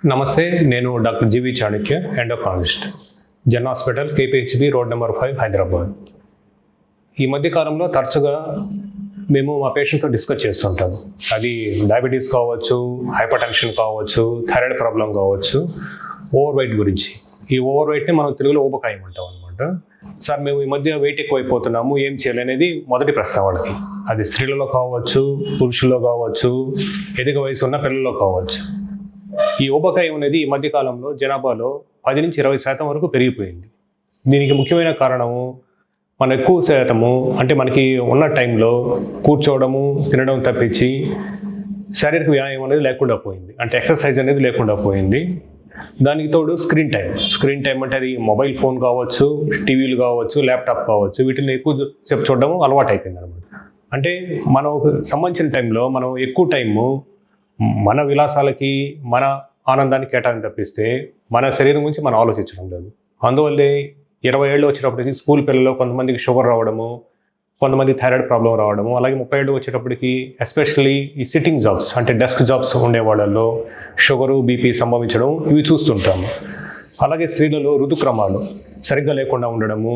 నమస్తే, నేను doctor G V Chanakya, endocrinologist, జన్ hospital, KPHB, road number 5, Hyderabad. ఈ మధ్య కాలంలో తరచుగా మేము మా పేషెంట్తో డిస్కస్ చేస్తుంటాం. అది డయాబెటీస్ కావచ్చు, హైపర్ టెన్షన్ కావచ్చు, థైరాయిడ్ ప్రాబ్లం కావచ్చు, ఓవర్ వెయిట్ గురించి. ఈ ఓవర్ వెయిట్ని మనం తెలుగులో ఊబకాయం అంటాం అనమాట. సార్, మేము ఈ మధ్య వెయిట్ ఎక్కువైపోతున్నాము, ఏం చేయాలి అనేది మొదటి ప్రశ్న వాళ్ళకి. అది స్త్రీలలో కావచ్చు, పురుషుల్లో కావచ్చు, ఎదిగ వయసు ఉన్న పిల్లల్లో కావచ్చు. ఈ ఊబకాయం అనేది ఈ మధ్యకాలంలో జనాభాలో 10-20% వరకు పెరిగిపోయింది. దీనికి ముఖ్యమైన కారణము మన ఎక్కువ శాతము అంటే మనకి ఉన్న టైంలో కూర్చోవడము, తినడం తప్పించి శారీరక వ్యాయామం అనేది లేకుండా పోయింది. అంటే ఎక్సర్సైజ్ అనేది లేకుండా పోయింది. దానికి తోడు స్క్రీన్ టైం అంటే అది మొబైల్ ఫోన్ కావచ్చు, టీవీలు కావచ్చు, ల్యాప్టాప్ కావచ్చు, వీటిని ఎక్కువ సేపు చూడడం అలవాటు అయిపోయింది అనమాట. అంటే మనకు సంబంధించిన టైంలో మనం ఎక్కువ టైము మన విలాసాలకి, మన ఆనందానికి కేటాయించి తప్పిస్తే మన శరీరం గురించి మనం ఆలోచించడం లేదు. అందువల్లే 20 ఏళ్ళు వచ్చేటప్పటికి స్కూల్ పిల్లల్లో కొంతమందికి షుగర్ రావడము, కొంతమంది థైరాయిడ్ ప్రాబ్లం రావడము, అలాగే 30 ఏళ్ళు వచ్చేటప్పటికి ఎస్పెషల్లీ ఈ సిట్టింగ్ జాబ్స్ అంటే డెస్క్ జాబ్స్ ఉండే వాళ్ళల్లో షుగరు, బీపీ సంభవించడం ఇవి చూస్తుంటాము. అలాగే స్త్రీలలో ఋతుక్రమాలు సరిగ్గా లేకుండా ఉండడము,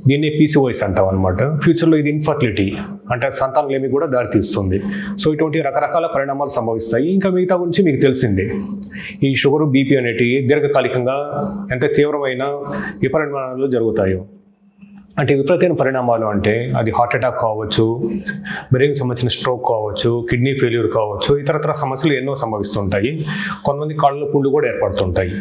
దీన్ని పీసీఓఎస్ అంటాం అనమాట. ఫ్యూచర్లో ఇది ఇన్ఫర్టిలిటీ అంటే సంతానలేమి కూడా దారితీస్తుంది. సో ఇటువంటి రకరకాల పరిణామాలు సంభవిస్తాయి. ఇంకా మిగతా గురించి మీకు తెలిసిందే. ఈ షుగరు, బీపీ అనేటివి దీర్ఘకాలికంగా ఎంత తీవ్రమైన విపరిణామాలు జరుగుతాయో. అంటే విపరీతమైన పరిణామాలు అంటే అది హార్ట్ అటాక్ కావచ్చు, బ్రెయిన్కి సంబంధించిన స్ట్రోక్ కావచ్చు, కిడ్నీ ఫెయిల్యూర్ కావచ్చు, ఇతరత్ర సమస్యలు ఎన్నో సంభవిస్తుంటాయి. కొంతమంది కాళ్ళలో పుండ్లు కూడా ఏర్పడుతుంటాయి.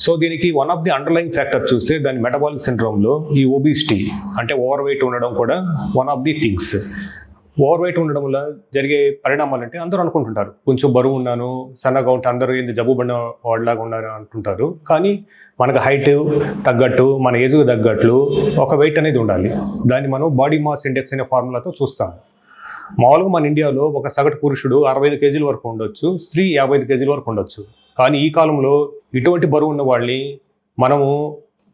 సో దీనికి one of the underline factor చూస్తే దాని మెటబాలిక్ సిండ్రోమ్లో ఈ ఒబిసిటీ అంటే ఓవర్ వెయిట్ ఉండడం కూడా one of the things. Over weight ఉండడం వల్ల జరిగే పరిణామాలు అంటే అందరూ అనుకుంటుంటారు, కొంచెం బరువు ఉన్నాను, సన్నగా ఉంటే అందరూ ఏంది జబ్బు పడిన వాడిలాగా ఉన్నారు అంటుంటారు. కానీ మనకు హైట్ తగ్గట్టు, మన ఏజ్కు తగ్గట్లు ఒక వెయిట్ అనేది ఉండాలి. దాన్ని మనం బాడీ మాస్ ఇండెక్స్ అనే ఫార్ములాతో చూస్తాం. మామూలుగా మన ఇండియాలో ఒక సగటు పురుషుడు 65 కేజీల వరకు ఉండొచ్చు, స్త్రీ 55 కేజీల వరకు ఉండొచ్చు. కానీ ఈ కాలంలో ఇటువంటి బరువు ఉన్న వాళ్ళని మనము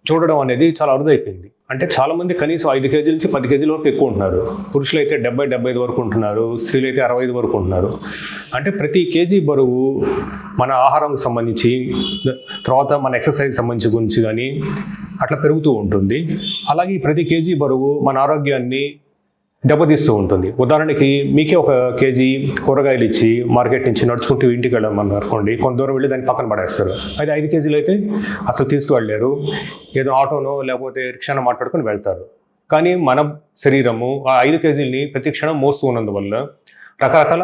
చూడడం అనేది చాలా అరుదైపోయింది. అంటే చాలామంది కనీసం 5 కేజీల నుంచి 10 కేజీల వరకు ఎక్కువ ఉంటున్నారు. పురుషులు అయితే 70-75 వరకు ఉంటున్నారు, స్త్రీలు అయితే 65 వరకు ఉంటున్నారు. అంటే ప్రతి కేజీ బరువు మన ఆహారంకి సంబంధించి, తర్వాత మన ఎక్సర్సైజ్ సంబంధించి గురించి కానీ అట్లా పెరుగుతూ ఉంటుంది. అలాగే ప్రతి కేజీ బరువు మన ఆరోగ్యాన్ని దెబ్బతీస్తూ ఉంటుంది. ఉదాహరణకి మీకే ఒక కేజీ కూరగాయలు ఇచ్చి మార్కెట్ నుంచి నడుచుకుంటూ ఇంటికి వెళ్ళమని అనుకోండి, కొంత దూరం వెళ్ళి దాన్ని పక్కన పడేస్తారు. అది 5 కేజీలు అయితే అసలు తీసుకువెళ్ళలేరు, ఏదో ఆటోనో లేకపోతే రిక్షానో మాట్లాడుకొని వెళ్తారు. కానీ మన శరీరము ఆ 5 కేజీలని ప్రతి క్షణం మోస్తూ ఉన్నందువల్ల రకరకాల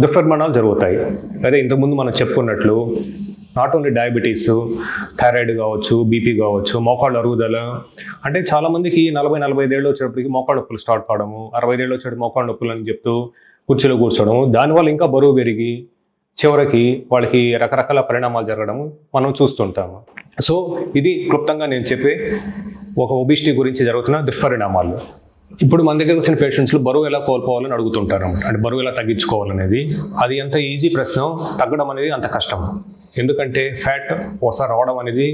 దుష్పరిమాణాలు జరుగుతాయి. అదే ఇంతకుముందు మనం చెప్పుకున్నట్లు నాట్ ఓన్లీ డయాబెటీస్, థైరాయిడ్ కావచ్చు, బీపీ కావచ్చు, మోకాళ్ళ అరుగుదల. అంటే చాలామందికి 40-45 ఏళ్ళు వచ్చేటప్పటికి మోకాళ్ళ నొప్పులు స్టార్ట్ కావడము, 65 ఏళ్ళు వచ్చేటప్పుడు మోకాళ్ళ నొప్పులు అని చెప్తూ కుర్చీలో కూర్చోవడము, దానివల్ల ఇంకా బరువు పెరిగి చివరికి వాళ్ళకి రకరకాల పరిణామాలు జరగడము మనం చూస్తుంటాము. సో ఇది క్లుప్తంగా నేను చెప్పే ఒక ఒబిసిటీ గురించి జరుగుతున్న దుష్పరిణామాలు. ఇప్పుడు మన దగ్గర వచ్చిన పేషెంట్స్లో బరువు ఎలా కోల్పోవాలని అడుగుతుంటారు. అంటే బరువు ఎలా తగ్గించుకోవాలనేది అది ఎంత ఈజీ ప్రశ్న, తగ్గడం అనేది అంత కష్టం. ఎందుకంటే ఫ్యాట్ ఒకసారి రావడం అనేది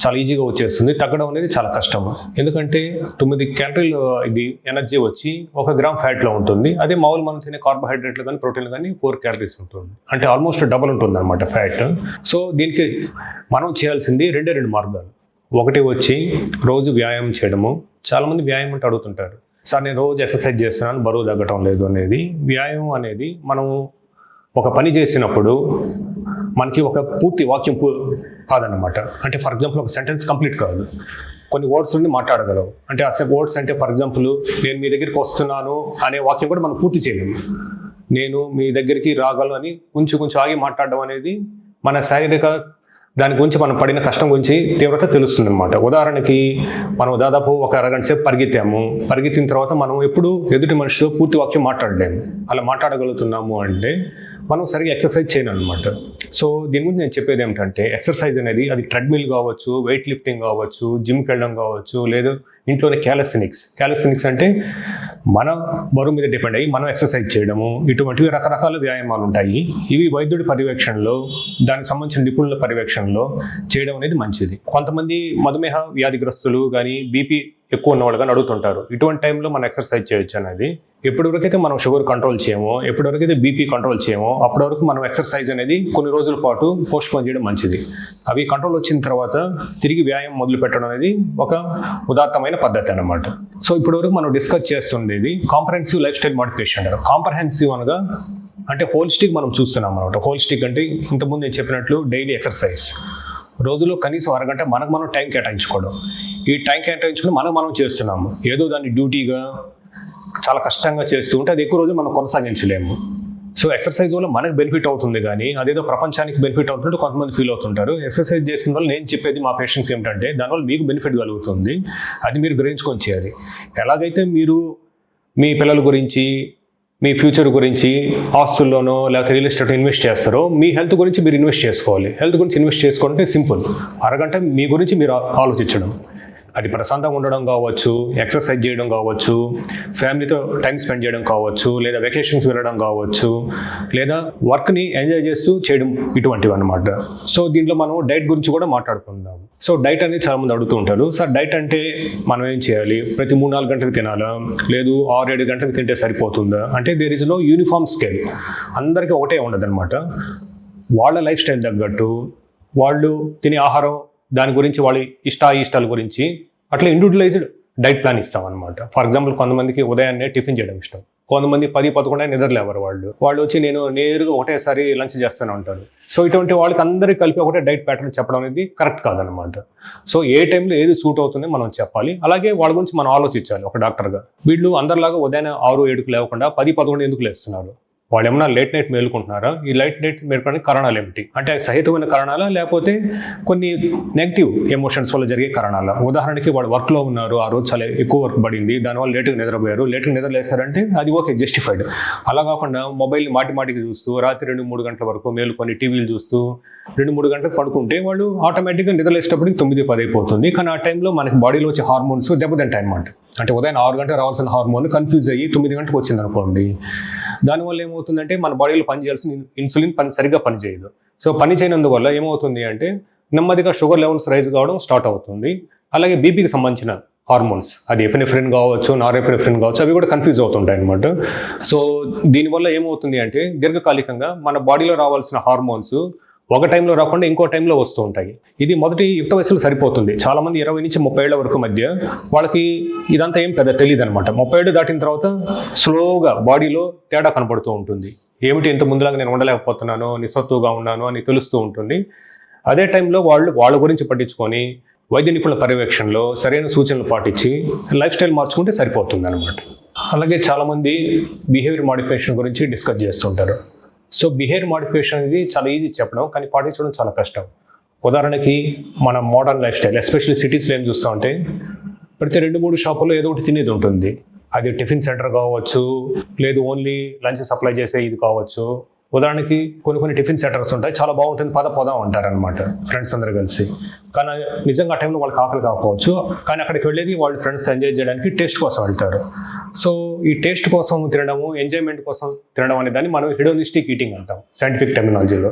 చాలా ఈజీగా వచ్చేస్తుంది, తగ్గడం అనేది చాలా కష్టం. ఎందుకంటే 9 క్యాలరీలు ఇది ఎనర్జీ వచ్చి 1 గ్రామ్ ఫ్యాట్లో ఉంటుంది. అదే మామూలు మనం తినే కార్బోహైడ్రేట్లు కానీ ప్రోటీన్లు కానీ 4 క్యాలరీస్ ఉంటుంది. అంటే ఆల్మోస్ట్ డబల్ ఉంటుంది అనమాట ఫ్యాట్. సో దీనికి మనం చేయాల్సింది 2 మార్గాలు. ఒకటి వచ్చి రోజు వ్యాయామం చేయడము. చాలామంది వ్యాయామం అంటే అడుగుతుంటారు, సార్ నేను రోజు ఎక్సర్సైజ్ చేస్తున్నాను, బరువు తగ్గటం లేదు అనేది. వ్యాయామం అనేది మనము ఒక పని చేసినప్పుడు మనకి ఒక పూర్తి వాక్యం కాదన్నమాట. అంటే ఫర్ ఎగ్జాంపుల్ ఒక సెంటెన్స్ కంప్లీట్ కాదు, కొన్ని వర్డ్స్ నుండి మాట్లాడగలవు. అంటే ఆ వర్డ్స్ అంటే ఫర్ ఎగ్జాంపుల్ నేను మీ దగ్గరికి వస్తున్నాను అనే వాక్యం కూడా మనం పూర్తి చేయలేము. నేను మీ దగ్గరికి రాగలను అని కొంచెం ఆగి మాట్లాడడం అనేది మన శారీరక దాని గురించి మనం పడిన కష్టం గురించి తీవ్రత తెలుస్తుంది అనమాట. ఉదాహరణకి మనం దాదాపు ఒక అరగంట సేపు పరిగెత్తిన తర్వాత మనం ఎప్పుడు ఎదుటి మనిషితో పూర్తి వాక్యం మాట్లాడలేము. అలా మాట్లాడగలుగుతున్నాము అంటే మనం సరిగ్గా ఎక్సర్సైజ్ చేయను అనమాట. సో దీని గురించి నేను చెప్పేది ఏమిటంటే ఎక్సర్సైజ్ అనేది అది ట్రెడ్మిల్ కావచ్చు, వెయిట్ లిఫ్టింగ్ కావచ్చు, జిమ్కి వెళ్ళడం కావచ్చు, లేదా ఇంట్లోనే క్యాలిస్థెనిక్స్ అంటే మన బరువు మీద డిపెండ్ అయ్యి మనం ఎక్సర్సైజ్ చేయడము, ఇటువంటివి రకరకాల వ్యాయామాలు ఉంటాయి. ఇవి వైద్యుడి పర్యవేక్షణలో, దానికి సంబంధించిన నిపుణుల పర్యవేక్షణలో చేయడం అనేది మంచిది. కొంతమంది మధుమేహ వ్యాధిగ్రస్తులు కానీ, బీపీ ఎక్కువ ఉన్న వాళ్ళు కానీ అడుగుతుంటారు, ఇటువంటి టైంలో మనం ఎక్సర్సైజ్ చేయొచ్చు అనేది. ఎప్పటివరకైతే మనం షుగర్ కంట్రోల్ చేయమో, ఎప్పటివరకైతే బీపీ కంట్రోల్ చేయమో, అప్పటి వరకు మనం ఎక్సర్సైజ్ అనేది కొన్ని రోజుల పాటు పోస్ట్పోన్ చేయడం మంచిది. అవి కంట్రోల్ వచ్చిన తర్వాత తిరిగి వ్యాయామం మొదలు పెట్టడం అనేది ఒక ఉదాత్తమైన పద్ధతి అన్నమాట. సో ఇప్పటివరకు మనం డిస్కస్ చేస్తుండేది కాంప్రహెన్సివ్ లైఫ్ స్టైల్ మోడిఫికేషన్ అంటారు. కాంప్రహెన్సివ్ అనగా అంటే హోలిస్టిక్ మనం చూస్తున్నాం అనమాట. హోలిస్టిక్ అంటే ఇంతకుముందు నేను చెప్పినట్లు డైలీ ఎక్సర్సైజ్, రోజులో కనీసం అరగంట మనకు మనం టైం కేటాయించుకోవడం. ఈ టైం కేటాయించుకుని మనం చేస్తున్నాము, ఏదో దాన్ని డ్యూటీగా చాలా కష్టంగా చేస్తూ ఉంటే అది ఎక్కువ రోజులు మనం కొనసాగించలేము. సో ఎక్సర్సైజ్ వల్ల మనకు బెనిఫిట్ అవుతుంది, కానీ అదేదో ప్రపంచానికి బెనిఫిట్ అవుతుంటే కొంతమంది ఫీల్ అవుతుంటారు. ఎక్సర్సైజ్ చేసిన వల్ల నేను చెప్పేది మా పేషెంట్కి ఏమిటంటే దానివల్ల మీకు బెనిఫిట్ కలుగుతుంది, అది మీరు గ్రహించుకొని చేయాలి. ఎలాగైతే మీరు మీ పిల్లల గురించి, మీ ఫ్యూచర్ గురించి ఆస్తుల్లోనో లేకపోతే రియల్ ఎస్టేట్ ఇన్వెస్ట్ చేస్తారో, మీ హెల్త్ గురించి మీరు ఇన్వెస్ట్ చేసుకోవాలి. హెల్త్ గురించి ఇన్వెస్ట్ చేసుకోవాలంటే సింపుల్, అరగంట మీ గురించి మీరు ఆలోచించడం. అది ప్రశాంతంగా ఉండడం కావచ్చు, ఎక్సర్సైజ్ చేయడం కావచ్చు, ఫ్యామిలీతో టైం స్పెండ్ చేయడం కావచ్చు, లేదా వెకేషన్స్ వెళ్ళడం కావచ్చు, లేదా వర్క్ని ఎంజాయ్ చేస్తూ చేయడం, ఇటువంటివి అన్నమాట. సో దీంట్లో మనం డైట్ గురించి కూడా మాట్లాడుకుందాం. సో డైట్ అనేది చాలామంది అడుగుతూ ఉంటారు, సార్ డైట్ అంటే మనం ఏం చేయాలి, ప్రతి 3-4 గంటలకు తినాలా, లేదు 6-7 గంటలకు తింటే సరిపోతుందా అంటే there is no uniform scale. అందరికీ ఒకటే ఉండదు అనమాట. వాళ్ళ లైఫ్ స్టైల్ తగ్గట్టు, వాళ్ళు తినే ఆహారం దాని గురించి, వాళ్ళ ఇష్టాల గురించి అట్లా ఇండివిజువలైజ్డ్ డైట్ ప్లాన్ ఇస్తాం అనమాట. ఫర్ ఎగ్జాంపుల్ కొంతమందికి ఉదయాన్నే టిఫిన్ చేయడం ఇష్టం, కొంతమంది 10-11 నిద్రలేవరు, వాళ్ళు వచ్చి నేను నేరుగా ఒకటేసారి లంచ్ చేస్తూనే ఉంటారు. సో ఇటువంటి వాళ్ళకి అందరికీ కలిపి ఒకటే డైట్ ప్యాటర్న్ చెప్పడం అనేది కరెక్ట్ కాదనమాట. సో ఏ టైంలో ఏది సూట్ అవుతుంది మనం చెప్పాలి, అలాగే వాళ్ళ గురించి మనం ఆలోచించాలి ఒక డాక్టర్గా. వీళ్ళు అందరిలాగా ఉదయాన్నే 6-7కు లేకుండా 10-11 ఎందుకు లేస్తున్నారు, వాళ్ళు ఏమన్నా లేట్ నైట్ మేలుకుంటున్నారా, ఈ లేట్ నైట్ మేలుకోవడానికి కారణాలు ఏమిటి అంటే సహేతుమైన కారణాలా, లేకపోతే కొన్ని నెగిటివ్ ఎమోషన్స్ వల్ల జరిగే కారణాలా. ఉదాహరణకి వాళ్ళు వర్క్లో ఉన్నారు, ఆ రోజు చాలా ఎక్కువ వర్క్ పడింది, దానివల్ల లేటుగా నిద్రపోయారు, లేటుగా నిద్రలేసారంటే అది ఓకే, జస్టిఫైడ్. అలా కాకుండా మొబైల్ మాటికి చూస్తూ రాత్రి 2-3 గంటల వరకు మేలుకొని టీవీలు చూస్తూ 2-3 గంటలకు పడుకుంటే వాళ్ళు ఆటోమేటిక్గా నిద్రలేసేటప్పటికి 9-10 అయిపోతుంది. కానీ ఆ టైంలో మనకి బాడీలో వచ్చే హార్మోన్స్ దెబ్బతింటాయి అనమాట. అంటే ఉదయం 6 గంటలకు రావాల్సిన హార్మోన్ కన్ఫ్యూజ్ అయ్యి 9 గంటలకు వచ్చింది అనుకోండి, దానివల్ల ఏమవుతుందంటే మన బాడీలో పనిచేయాల్సిన ఇన్సులిన్ సరిగ్గా పనిచేయదు. సో పని చేయనందువల్ల ఏమవుతుంది అంటే నెమ్మదిగా షుగర్ లెవెల్స్ రైజ్ కావడం స్టార్ట్ అవుతుంది. అలాగే బీపీకి సంబంధించిన హార్మోన్స్, అది ఎపినెఫ్రిన్ కావచ్చు, నారెపినెఫ్రిన్ కావచ్చు, అవి కూడా కన్ఫ్యూజ్ అవుతుంటాయి అనమాట. సో దీనివల్ల ఏమవుతుంది అంటే దీర్ఘకాలికంగా మన బాడీలో రావాల్సిన హార్మోన్స్ ఒక టైంలో రాకుండా ఇంకో టైంలో వస్తూ ఉంటాయి. ఇది మొదటి యుక్త వయసులో సరిపోతుంది. చాలామంది 20-30 ఏళ్ల వరకు మధ్య వాళ్ళకి ఇదంతా ఏం పెద్ద తెలియదు అనమాట. 30 ఏళ్ళు దాటిన తర్వాత స్లోగా బాడీలో తేడా కనపడుతూ ఉంటుంది. ఏమిటి ఇంత ముందులాగా నేను ఉండలేకపోతున్నాను, నిస్సత్తుగా ఉన్నాను అని తెలుస్తూ ఉంటుంది. అదే టైంలో వాళ్ళ గురించి పట్టించుకొని వైద్య నిపుణుల పర్యవేక్షణలో సరైన సూచనలు పాటించి లైఫ్ స్టైల్ మార్చుకుంటే సరిపోతుంది అనమాట. అలాగే చాలామంది బిహేవియర్ మోడిఫికేషన్ గురించి డిస్కస్ చేస్తుంటారు. సో బిహేవియర్ మోడిఫికేషన్ అనేది చాలా ఈజీ చెప్పడం, కానీ పాటించడం చాలా కష్టం. ఉదాహరణకి మన మోడర్న్ లైఫ్ స్టైల్, ఎస్పెషల్లీ సిటీస్లో ఏం చూస్తూ ఉంటే ప్రతి 2-3 షాపుల్లో ఏదో ఒకటి తినేది ఉంటుంది. అది టిఫిన్ సెంటర్ కావచ్చు, లేదు ఓన్లీ లంచ్ సప్లై చేసే ఇది కావచ్చు. ఉదాహరణకి కొన్ని టిఫిన్ సెంటర్స్ ఉంటాయి, చాలా బాగుంటుంది, పోదాం అంటారనమాట ఫ్రెండ్స్ అందరూ కలిసి. కానీ నిజంగా ఆ టైంలో వాళ్ళకి ఆకలి కాకపోవచ్చు, కానీ అక్కడికి వెళ్ళేది వాళ్ళు ఫ్రెండ్స్తో ఎంజాయ్ చేయడానికి టేస్ట్ కోసం వెళ్తారు. సో ఈ టేస్ట్ కోసం తినడము, ఎంజాయ్మెంట్ కోసం తినడం అనే దాన్ని మనం హెడోనిస్టిక్ ఈటింగ్ అంటాం సైంటిఫిక్ టెర్మినాలజీలో.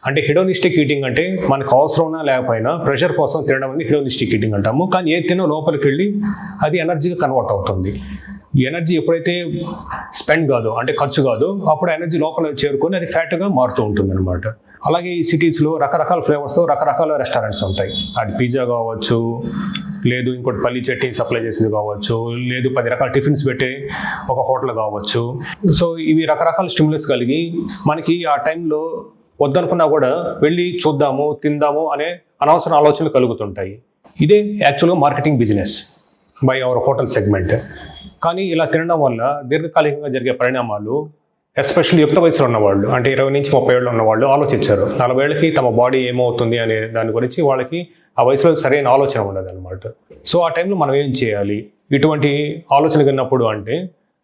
అంటే హెడోనిస్టిక్ ఈటింగ్ అంటే మనకు అవసరం ఉన్నా లేకపోయినా ప్రెషర్ కోసం తినడం అనేది హెడోనిస్టిక్ ఈటింగ్ అంటాము. కానీ ఏది తినో లోపలికి వెళ్ళి అది ఎనర్జీగా కన్వర్ట్ అవుతుంది. ఈ ఎనర్జీ ఎప్పుడైతే స్పెండ్ కాదో, అంటే ఖర్చు కాదో, అప్పుడు ఎనర్జీ లోపల చేరుకొని అది ఫ్యాట్గా మారుతూ ఉంటుంది అనమాట. అలాగే ఈ సిటీస్లో రకరకాల ఫ్లేవర్స్, రకరకాల రెస్టారెంట్స్ ఉంటాయి. అది పిజ్జా కావచ్చు, లేదు ఇంకోటి పల్లి చట్నీ సప్లై చేసేది కావచ్చు, లేదు 10 రకాల టిఫిన్స్ పెట్టే ఒక హోటల్ కావచ్చు. సో ఇవి రకరకాల స్టిమ్యులస్ కలిగి మనకి ఆ టైంలో వద్దనుకున్నా కూడా వెళ్ళి చూద్దాము, తిందాము అనే అనవసర ఆలోచనలు కలుగుతుంటాయి. ఇదే యాక్చువల్గా marketing business by our hotel segment. కానీ ఇలా తినడం వల్ల దీర్ఘకాలికంగా జరిగే పరిణామాలు, ఎస్పెషల్లీ యుక్త వయసులో ఉన్నవాళ్ళు, అంటే 20-30 ఏళ్ళు ఉన్నవాళ్ళు ఆలోచించారు. 40 ఏళ్ళకి తమ బాడీ ఏమవుతుంది అనే దాని గురించి వాళ్ళకి ఆ వయసులో సరైన ఆలోచన ఉండదు అనమాట. సో ఆ టైంలో మనం ఏం చేయాలి, ఇటువంటి ఆలోచన విన్నప్పుడు అంటే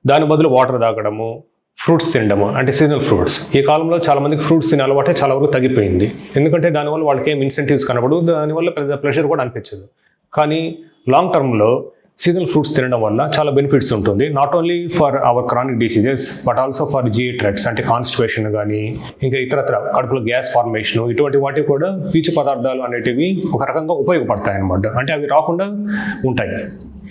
దాని బదులు వాటర్ తాగడము, ఫ్రూట్స్ తినడము, అంటే సీజనల్ ఫ్రూట్స్. ఈ కాలంలో చాలామందికి ఫ్రూట్స్ తినే అలవాటే చాలా వరకు తగ్గిపోయింది. ఎందుకంటే దానివల్ల వాళ్ళకి ఏం ఇన్సెంటివ్స్ కనబడు, దానివల్ల పెద్ద ప్లెజర్ కూడా అనిపించదు. కానీ లాంగ్ టర్మ్లో సీజనల్ ఫ్రూట్స్ తినడం వల్ల చాలా బెనిఫిట్స్ ఉంటుంది. Not only for hour chronic diseases but also for GI tracts, అంటే కాన్స్టిపేషన్ కానీ ఇంకా ఇతరత్ర కడుపులో గ్యాస్ ఫార్మేషన్, ఇటువంటి వాటికి కూడా పీచు పదార్థాలు అనేటివి ఒక రకంగా ఉపయోగపడతాయి అన్నమాట. అంటే అవి రాకుండా ఉంటాయి.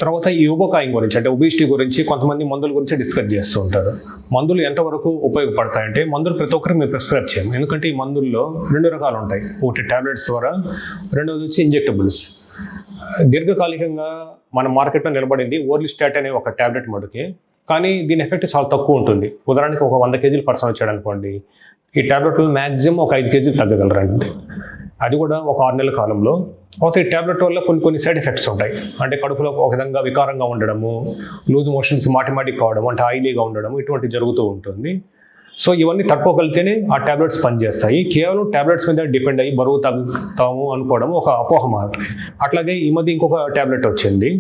తర్వాత ఈ ఊబకాయం గురించి అంటే ఒబిసిటీ గురించి కొంతమంది మందుల గురించి డిస్కస్ చేస్తూ ఉంటారు. మందులు ఎంతవరకు ఉపయోగపడతాయంటే మందులు ప్రతి ఒక్కరికి మేము ప్రిస్క్రైబ్ చేయము. ఎందుకంటే ఈ మందుల్లో 2 రకాలు ఉంటాయి. ఒకటి టాబ్లెట్స్ ద్వారా, రెండవది వచ్చి ఇంజెక్టబుల్స్. దీర్ఘకాలికంగా మన మార్కెట్లో నిలబడింది ఓర్లిస్టాట్ అనే ఒక టాబ్లెట్ మటుకే, కానీ దీని ఎఫెక్ట్ చాలా తక్కువ ఉంటుంది. ఉదాహరణకి ఒక 100 కేజీలు పర్సన్ వచ్చాడు అనుకోండి, ఈ టాబ్లెట్లు మ్యాక్సిమం ఒక 5 కేజీలు తగ్గగలరండి. అది కూడా ఒక 6 నెలల కాలంలో. అయితే ఈ టాబ్లెట్ వల్ల కొన్ని సైడ్ ఎఫెక్ట్స్ ఉంటాయి. అంటే కడుపులో ఒక విధంగా వికారంగా ఉండడము, లూజ్ మోషన్స్ మాటిమాటికి కావడం, అంటే ఆయిలీగా ఉండడం, ఇటువంటి జరుగుతూ ఉంటుంది. సో ఇవన్నీ తట్టుకోగలిగితేనే ఆ టాబ్లెట్స్ పనిచేస్తాయి. కేవలం టాబ్లెట్స్ మీద డిపెండ్ అయ్యి బరువు తగ్గుతాము అనుకోవడం ఒక అపోహ మాట. అట్లాగే ఈ మధ్య ఇంకొక టాబ్లెట్ వచ్చింది,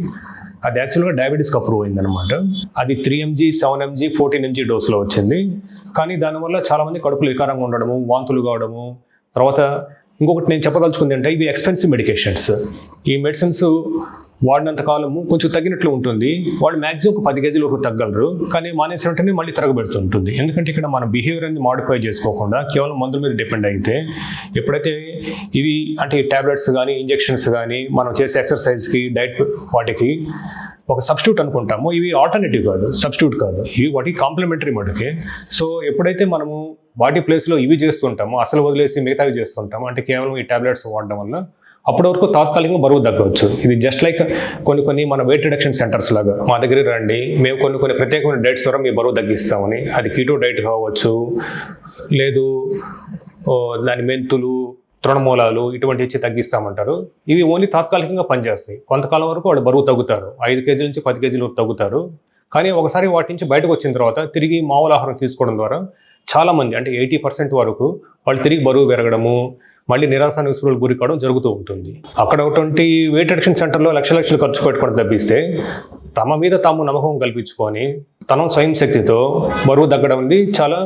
అది యాక్చువల్గా డయాబెటీస్కి అప్రూవ్ అయిందనమాట. అది 3 mg, 7 mg, 14 mg డోస్లో వచ్చింది. కానీ దానివల్ల చాలామంది కడుపులో వికారంగా ఉండడము, వాంతులు కావడము. తర్వాత ఇంకొకటి నేను చెప్పదలుచుకుంది అంటే ఇవి ఎక్స్పెన్సివ్ మెడికేషన్స్. ఈ మెడిసిన్స్ వాడినంత కాలము కొంచెం తగ్గినట్లు ఉంటుంది. వాళ్ళు మ్యాక్సిమం ఒక 10 కేజీల వరకు తగ్గలరు, కానీ మానేసిన వెంటనే మళ్ళీ తిరగబెడుతుంటుంది. ఎందుకంటే ఇక్కడ మన బిహేవియర్ అనేది మాడిఫై చేసుకోకుండా కేవలం మందుల మీద డిపెండ్ అయితే, ఎప్పుడైతే ఇవి అంటే టాబ్లెట్స్ కానీ ఇంజెక్షన్స్ కానీ మనం చేసే ఎక్సర్సైజ్కి డైట్ వాటికి ఒక సబ్స్టిట్యూట్ అనుకుంటాము, ఇవి ఆల్టర్నేటివ్ కాదు, సబ్స్టిట్యూట్ కాదు, ఇవి వాటికి కాంప్లిమెంటరీ మటుకే. సో ఎప్పుడైతే మనము వాటి ప్లేస్లో ఇవి చేస్తుంటామో, అసలు వదిలేసి మిగతావి చేస్తుంటాము, అంటే కేవలం ఈ టాబ్లెట్స్ వాడడం వల్ల అప్పటి వరకు తాత్కాలికంగా బరువు తగ్గవచ్చు. ఇది జస్ట్ లైక్ కొన్ని మన వెయిట్ రిడక్షన్ సెంటర్స్ లాగా మా దగ్గరికి రండి, మేము కొన్ని ప్రత్యేకమైన డైట్స్ ద్వారా మీ బరువు తగ్గిస్తామని. అది కీటో డైట్ కావచ్చు, లేదు దాని మెంతులు, తృణమూలాలు ఇటువంటి ఇచ్చి తగ్గిస్తామంటారు. ఇవి ఓన్లీ తాత్కాలికంగా పనిచేస్తాయి. కొంతకాలం వరకు వాళ్ళు బరువు తగ్గుతారు, 5 కేజీల నుంచి 10 కేజీల వరకు తగ్గుతారు. కానీ ఒకసారి వాటి నుంచి బయటకు వచ్చిన తర్వాత తిరిగి మామూలు ఆహారం తీసుకోవడం ద్వారా చాలామంది అంటే 80% వరకు వాళ్ళు తిరిగి బరువు పెరగడము, మళ్ళీ నిరాశ నిస్పృహలకు గురి కావడం జరుగుతూ ఉంటుంది. అక్కడ ఒకటి వెయిట్ రిడక్షన్ సెంటర్లో లక్షలు ఖర్చు పెట్టుకోవడం తప్పిస్తే తమ మీద తాము నమ్మకం కల్పించుకొని తన స్వయం శక్తితో బరువు తగ్గడం అనేది చాలా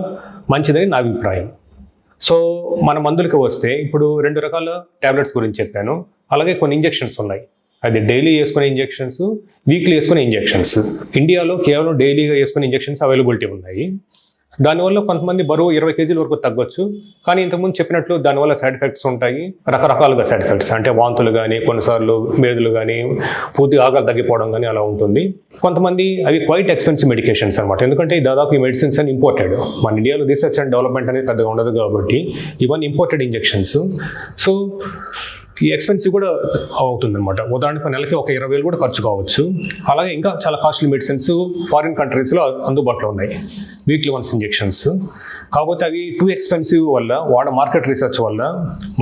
మంచిదని నా అభిప్రాయం. సో మన మందులకి వస్తే ఇప్పుడు 2 రకాల టాబ్లెట్స్ గురించి చెప్పాను. అలాగే కొన్ని ఇంజెక్షన్స్ ఉన్నాయి. అది డైలీ వేసుకునే ఇంజెక్షన్స్, వీక్లీ వేసుకునే ఇంజెక్షన్స్. ఇండియాలో కేవలం డైలీగా వేసుకునే ఇంజెక్షన్స్ అవైలబిలిటీ ఉన్నాయి. దానివల్ల కొంతమంది బరువు 20 కేజీల వరకు తగ్గొచ్చు. కానీ ఇంతకుముందు చెప్పినట్లు దానివల్ల సైడ్ ఎఫెక్ట్స్ ఉంటాయి, రకరకాలుగా సైడ్ ఎఫెక్ట్స్. అంటే వాంతులు కానీ, కొన్నిసార్లు మేదులు కానీ, పూర్తిగా ఆకలి తగ్గిపోవడం కానీ అలా ఉంటుంది. కొంతమంది అవి క్వైట్ ఎక్స్పెన్సివ్ మెడికేషన్స్ అనమాట. ఎందుకంటే దాదాపు ఈ మెడిసిన్స్ అని ఇంపోర్టెడ్. మన ఇండియాలో రీసెర్చ్ అండ్ డెవలప్మెంట్ అనేది పెద్దగా ఉండదు కాబట్టి ఇవన్నీ ఇంపోర్టెడ్ ఇంజెక్షన్స్. సో ఈ ఎక్స్పెన్సివ్ కూడా అవుతుందన్నమాట. ఉదాహరణకు నెలకి ఒక 20,000 కూడా ఖర్చు కావచ్చు. అలాగే ఇంకా చాలా కాస్ట్లీ మెడిసిన్స్ ఫారిన్ కంట్రీస్లో అందుబాటులో ఉన్నాయి, వీక్లీ వన్స్ ఇంజెక్షన్స్. కాకపోతే అవి టూ ఎక్స్పెన్సివ్ వల్ల, వాళ్ళ మార్కెట్ రీసెర్చ్ వల్ల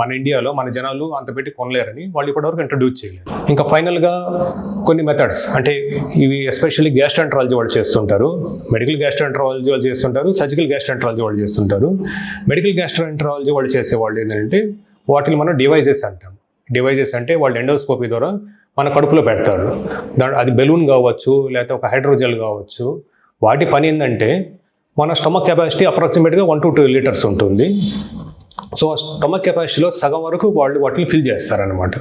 మన ఇండియాలో మన జనాలు అంత పెట్టి కొనలేరని వాళ్ళు ఇప్పటివరకు ఇంట్రడ్యూస్ చేయలేదు. ఇంకా ఫైనల్గా కొన్ని మెథడ్స్ అంటే ఇవి ఎస్పెషల్లీ గ్యాస్ట్రాంట్రాలజీ వాళ్ళు చేస్తుంటారు, మెడికల్ గ్యాస్ట్రాంట్రాలజీ వాళ్ళు చేస్తుంటారు, సర్జికల్ గ్యాస్ట్రాంట్రాలజీ వాళ్ళు చేస్తుంటారు. మెడికల్ గ్యాస్ట్రాంట్రాలజీ వాళ్ళు చేసేవాళ్ళు ఏంటంటే వాటిని మనం డివైజెస్ అంటాం. డివైజెస్ అంటే వాళ్ళు ఎండోస్కోపీ ద్వారా మన కడుపులో పెడతారు. అది బెలూన్ కావచ్చు, లేకపోతే ఒక హైడ్రోజెల్ కావచ్చు. వాటి పని ఏంటంటే మన స్టమక్ కెపాసిటీ అప్రాక్సిమేట్గా 1 to 2 లీటర్స్ ఉంటుంది. సో ఆ స్టమక్ కెపాసిటీలో సగం వరకు వాళ్ళు వాటిని ఫిల్ చేస్తారనమాట.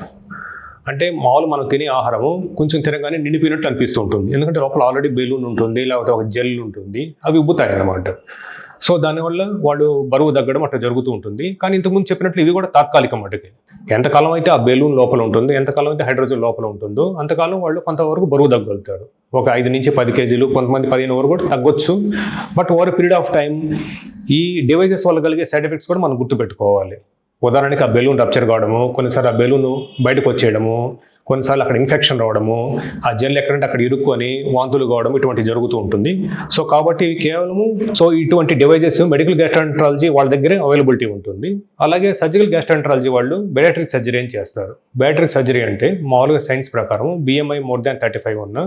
అంటే మామూలు మనం తినే ఆహారము కొంచెం తినగానే నిండిపోయినట్టు అనిపిస్తూ ఉంటుంది, ఎందుకంటే లోపల ఆల్రెడీ బెలూన్ ఉంటుంది, లేకపోతే ఒక జెల్ ఉంటుంది, అవి ఉబ్బుతాయి అన్నమాట. సో దానివల్ల వాళ్ళు బరువు తగ్గడం అట్లా జరుగుతూ ఉంటుంది. కానీ ఇంతకుముందు చెప్పినట్లు ఇవి కూడా తాత్కాలికం మటుకే. ఎంతకాలం అయితే ఆ బెలూన్ లోపల ఉంటుంది, ఎంతకాలం అయితే హైడ్రోజన్ లోపల ఉంటుందో అంతకాలం వాళ్ళు కొంతవరకు బరువు తగ్గలుగుతారు. ఒక 5 నుంచి 10 కేజీలు, కొంతమంది 15 వరకు కూడా తగ్గొచ్చు. But over period of time ఈ డివైజెస్ వల్ల కలిగే సైడ్ ఎఫెక్ట్స్ కూడా మనం గుర్తుపెట్టుకోవాలి. ఉదాహరణకి ఆ బెలూన్ రప్చర్ కావడము, కొన్నిసార్లు ఆ బెలూన్ బయటకు వచ్చేయడము, కొన్నిసార్లు అక్కడ ఇన్ఫెక్షన్ రావడము, ఆ జెల్ ఎక్కడంటే అక్కడ ఇరుక్కొని వాంతులు కావడం, ఇటువంటి జరుగుతూ ఉంటుంది. సో కాబట్టి కేవలము ఇటువంటి డివైజెస్ మెడికల్ గ్యాస్ట్రాంట్రాలజీ వాళ్ళ దగ్గరే అవైలబిలిటీ ఉంటుంది. అలాగే సర్జికల్ గ్యాస్ట్రాంట్రాలజీ వాళ్ళు బెరియాట్రిక్ సర్జరీ అని చేస్తారు. బెరియాట్రిక్ సర్జరీ అంటే మామూలుగా సైన్స్ ప్రకారం BMI more than 35 ఉన్నా,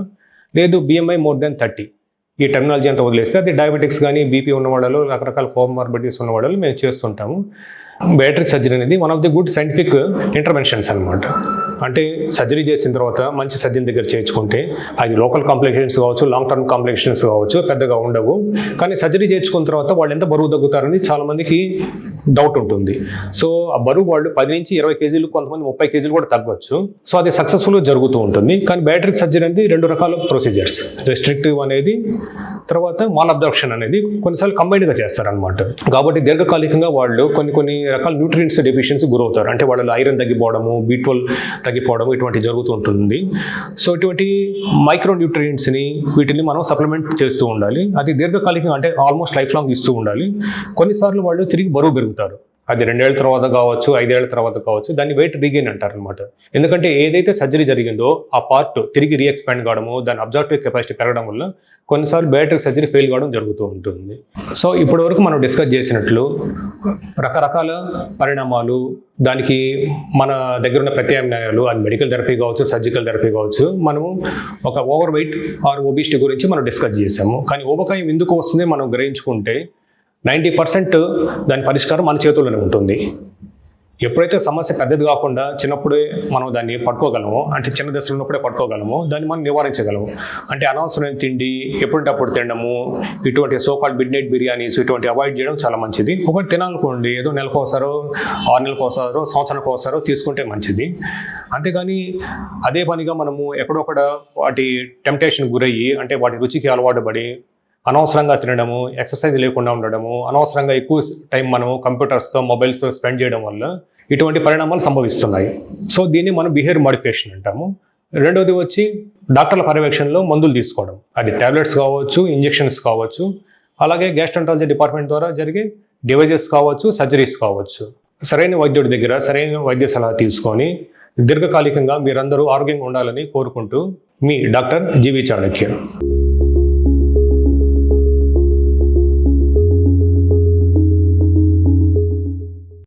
లేదు BMI more than 30, ఈ టెక్నాలజీ అంతా వదిలేస్తే అది డయాబెటిక్స్ కానీ, బీపీ ఉన్న వాళ్ళు, రకరకాల కోమార్బిడిటీస్ ఉన్న వాళ్ళు మేము చేస్తుంటాము. బెరియాట్రిక్ సర్జరీ అనేది one of the good scientific interventions అనమాట. అంటే సర్జరీ చేసిన తర్వాత మంచి సర్జన్ దగ్గర చేర్చుకుంటే అది లోకల్ కాంప్లికేషన్స్ కావచ్చు, లాంగ్ టర్మ్ కాంప్లికేషన్స్ కావచ్చు, పెద్దగా ఉండవు. కానీ సర్జరీ చేర్చుకున్న తర్వాత వాళ్ళు ఎంత బరువు తగ్గుతారని చాలామందికి డౌట్ ఉంటుంది. సో ఆ బరువు వాళ్ళు 10 నుంచి 20 కేజీలు, కొంతమంది 30 కేజీలు కూడా తగ్గొచ్చు. సో అది సక్సెస్ఫుల్గా జరుగుతూ ఉంటుంది. కానీ బయాట్రిక్ సర్జరీ అనేది 2 రకాల ప్రొసీజర్స్, రెస్ట్రిక్టివ్ అనేది, తర్వాత మాల్ అబ్జార్ప్షన్ అనేది కొన్నిసార్లు కంబైన్డ్గా చేస్తారనమాట. కాబట్టి దీర్ఘకాలికంగా వాళ్ళు కొన్ని రకాల న్యూట్రియంట్స్ డెఫిషియన్సీ గురవుతారు. అంటే వాళ్ళు ఐరన్ తగ్గిపోవడము, B12 తగ్గిపోవడము ఇటువంటి జరుగుతూ ఉంటుంది. సో ఇటువంటి మైక్రో న్యూట్రియంట్స్ని వీటిని మనం సప్లిమెంట్ చేస్తూ ఉండాలి. అది దీర్ఘకాలికంగా అంటే ఆల్మోస్ట్ లైఫ్ లాంగ్ ఇస్తూ ఉండాలి. కొన్నిసార్లు వాళ్ళు తిరిగి బరువు పెరుగుతారు. అది 2 ఏళ్ల తర్వాత కావచ్చు, 5 ఏళ్ల తర్వాత కావచ్చు. దాన్ని వెయిట్ రీగెయిన్ అంటారు అనమాట. ఎందుకంటే ఏదైతే సర్జరీ జరిగిందో ఆ పార్ట్ తిరిగి రీఎక్స్పాండ్ కావడము, దాని అబ్జార్ప్టివ్ కెపాసిటీ పెరగడం వల్ల కొన్నిసార్లు బయాట్రిక్ సర్జరీ ఫెయిల్ కావడం జరుగుతూ ఉంటుంది. సో ఇప్పటి వరకు మనం డిస్కస్ చేసినట్లు రకరకాల పరిణామాలు, దానికి మన దగ్గర ఉన్న ప్రత్యామ్నాయాలు, అది మెడికల్ థెరపీ కావచ్చు, సర్జికల్ థెరపీ కావచ్చు, మనము ఒక ఓవర్ వెయిట్ ఆర్ ఒబిసిటీ గురించి మనం డిస్కస్ చేసాము. కానీ ఊబకాయం ఎందుకు వస్తుంది మనం గ్రహించుకుంటే 90% దాని పరిష్కారం మన చేతుల్లోనే ఉంటుంది. ఎప్పుడైతే సమస్య పెద్దది కాకుండా చిన్నప్పుడే మనం దాన్ని పట్టుకోగలమో, అంటే చిన్న దశలో ఉన్నప్పుడే పట్టుకోగలమో, దాన్ని మనం నివారించగలము. అంటే అనవసరమైన తిండి ఎప్పుడంటప్పుడు తినడము, ఇటువంటి సోకాల్డ్ మిడ్ నైట్ బిర్యానీస్ ఇటువంటి అవాయిడ్ చేయడం చాలా మంచిది. ఒకటి తినాలనుకోండి, ఏదో నెలకోసారో, 6 నెలలకోసారో, సంవత్సరానికోసారో తీసుకుంటే మంచిది. అంతేగాని అదే పనిగా మనము ఎక్కడొక్కడ వాటి టెంప్టేషన్ గురయ్యి, అంటే వాటి రుచికి అలవాటు పడి అనవసరంగా తినడము, ఎక్సర్సైజ్ లేకుండా ఉండడము, అనవసరంగా ఎక్కువ టైం మనము కంప్యూటర్స్తో, మొబైల్స్తో స్పెండ్ చేయడం వల్ల ఇటువంటి పరిణామాలు సంభవిస్తున్నాయి. సో దీన్ని మనం బిహేవియర్ మాడిఫికేషన్ అంటాము. రెండోది వచ్చి డాక్టర్ల పర్యవేక్షణలో మందులు తీసుకోవడం, అది టాబ్లెట్స్ కావచ్చు, ఇంజెక్షన్స్ కావచ్చు, అలాగే గ్యాస్ట్రాంటాలజీ డిపార్ట్మెంట్ ద్వారా జరిగే డివైజెస్ కావచ్చు, సర్జరీస్ కావచ్చు. సరైన వైద్యుడి దగ్గర సరైన వైద్య సలహా తీసుకొని దీర్ఘకాలికంగా మీరందరూ ఆరోగ్యంగా ఉండాలని కోరుకుంటూ మీ డాక్టర్ జీవి చాణక్య.